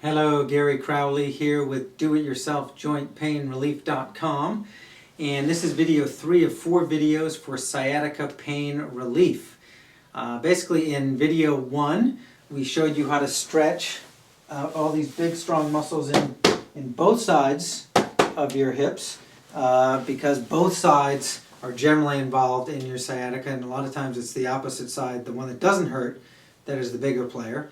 Hello, Gary Crowley here with DoItYourselfJointPainRelief.com, and this is video 3 of 4 videos for sciatica pain relief. Basically in video 1 we showed you how to stretch all these big strong muscles in both sides of your hips because both sides are generally involved in your sciatica, and a lot of times it's the opposite side, the one that doesn't hurt, that is the bigger player.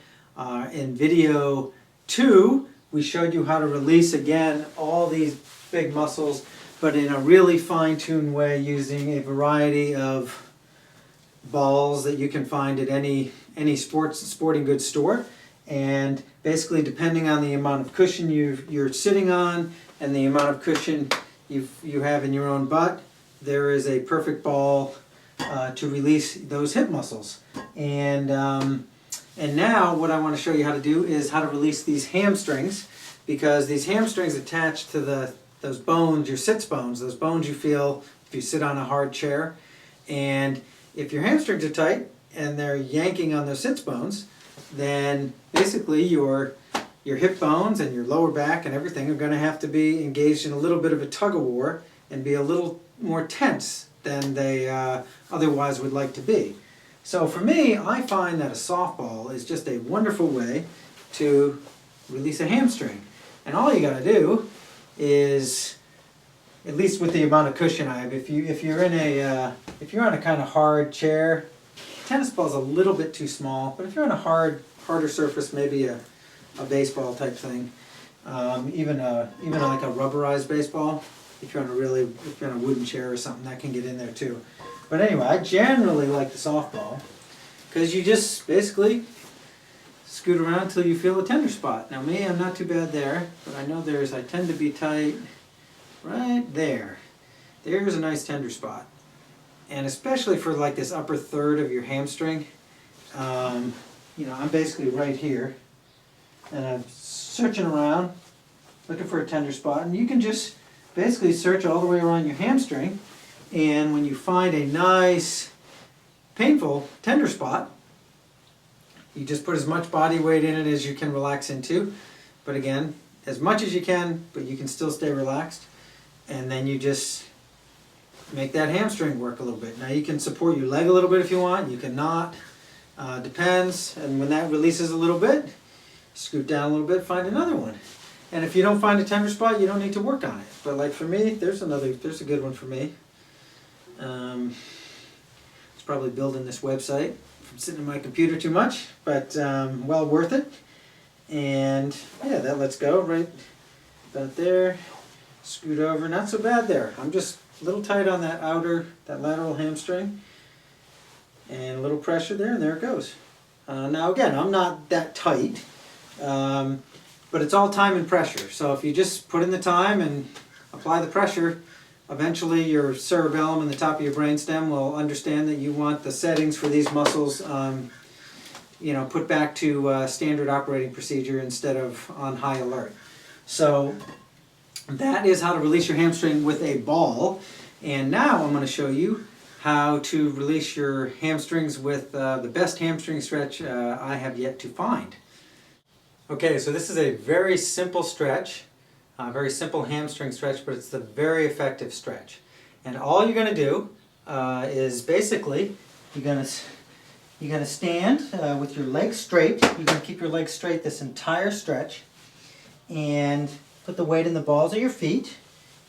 In video 2, we showed you how to release again all these big muscles, but in a really fine-tuned way using a variety of balls that you can find at any sporting goods store. And basically, depending on the amount of cushion you're sitting on and the amount of cushion you have in your own butt, there is a perfect ball to release those hip muscles. And now what I want to show you how to do is how to release these hamstrings, because these hamstrings attach to those bones, your sits bones, those bones you feel if you sit on a hard chair. And if your hamstrings are tight and they're yanking on those sits bones, then basically your hip bones and your lower back and everything are going to have to be engaged in a little bit of a tug-of-war and be a little more tense than they otherwise would like to be. So for me, I find that a softball is just a wonderful way to release a hamstring. And all you got to do is, at least with the amount of cushion I have, if you're on a kind of hard chair, tennis ball's a little bit too small. But if you're on a harder surface, maybe a baseball type thing, even like a rubberized baseball, if you're on a wooden chair or something, that can get in there too. But anyway, I generally like the softball because you just basically scoot around until you feel a tender spot. Now me, I'm not too bad there, but I know I tend to be tight right there. There's a nice tender spot. And especially for like this upper third of your hamstring, I'm basically right here. And I'm searching around, looking for a tender spot. And you can just basically search all the way around your hamstring. And when you find a nice, painful, tender spot, you just put as much body weight in it as you can relax into. But again, as much as you can, but you can still stay relaxed. And then you just make that hamstring work a little bit. Now you can support your leg a little bit if you want. You can not. Depends. And when that releases a little bit, scoot down a little bit, find another one. And if you don't find a tender spot, you don't need to work on it. But like for me, there's a good one for me. It's probably building this website from sitting on my computer too much, but well worth it. And yeah, that lets go right about there. Scoot over, not so bad there. I'm just a little tight on that lateral hamstring, and a little pressure there, and there it goes. Now again, I'm not that tight, but it's all time and pressure. So if you just put in the time and apply the pressure, eventually your cerebellum and the top of your brainstem will understand that you want the settings for these muscles put back to standard operating procedure instead of on high alert. So that is how to release your hamstring with a ball. And now I'm going to show you how to release your hamstrings with the best hamstring stretch I have yet to find. Okay, so this is a very simple stretch. Very simple hamstring stretch, but it's a very effective stretch. And all you're going to do is basically you're going to stand with your legs straight. You're going to keep your legs straight this entire stretch, and put the weight in the balls of your feet.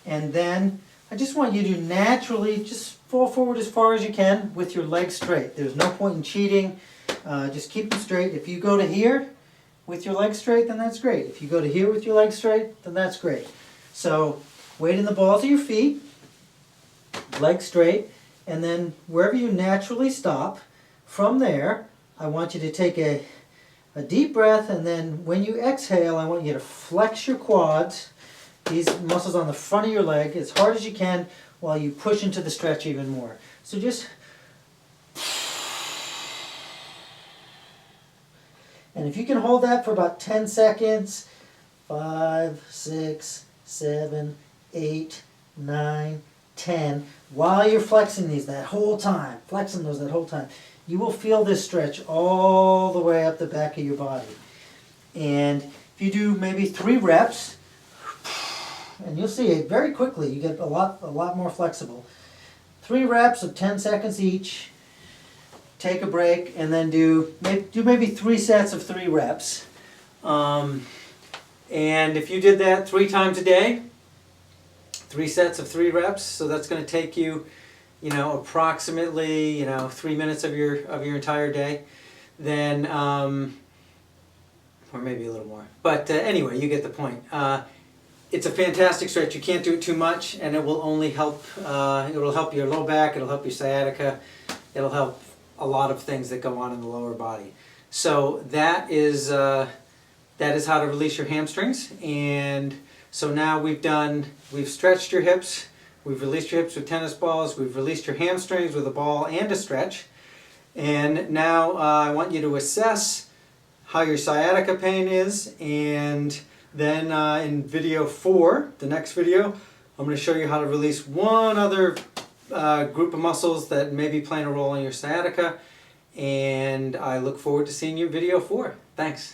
And then I just want you to naturally just fall forward as far as you can with your legs straight. There's no point in cheating. Just keep them straight. If you go to here with your legs straight, then that's great. If you go to here with your legs straight, then that's great. So weight in the balls of your feet, legs straight, and then wherever you naturally stop, from there, I want you to take a deep breath, and then when you exhale, I want you to flex your quads, these muscles on the front of your leg, as hard as you can while you push into the stretch even more. So just... And if you can hold that for about 10 seconds, 5, 6, 7, 8, 9, 10, while you're flexing these that whole time, you will feel this stretch all the way up the back of your body. And if if you do maybe 3 reps, and you'll see it very quickly, you get a lot more flexible. 3 reps of 10 seconds each, take a break, and then do maybe 3 sets of 3 reps. And if you did that 3 times a day, 3 sets of 3 reps, so that's going to take you, approximately, 3 minutes of your entire day, then, or maybe a little more. But anyway, you get the point. It's a fantastic stretch. You can't do it too much, and it will only help. It'll help your low back. It'll help your sciatica. It'll help a lot of things that go on in the lower body. So that is how to release your hamstrings. And so now we've stretched your hips. We've released your hips with tennis balls. We've released your hamstrings with a ball and a stretch. And now I want you to assess how your sciatica pain is, and then in video 4, the next video, I'm going to show you how to release one other group of muscles that may be playing a role in your sciatica. And I look forward to seeing you in video 4. Thanks.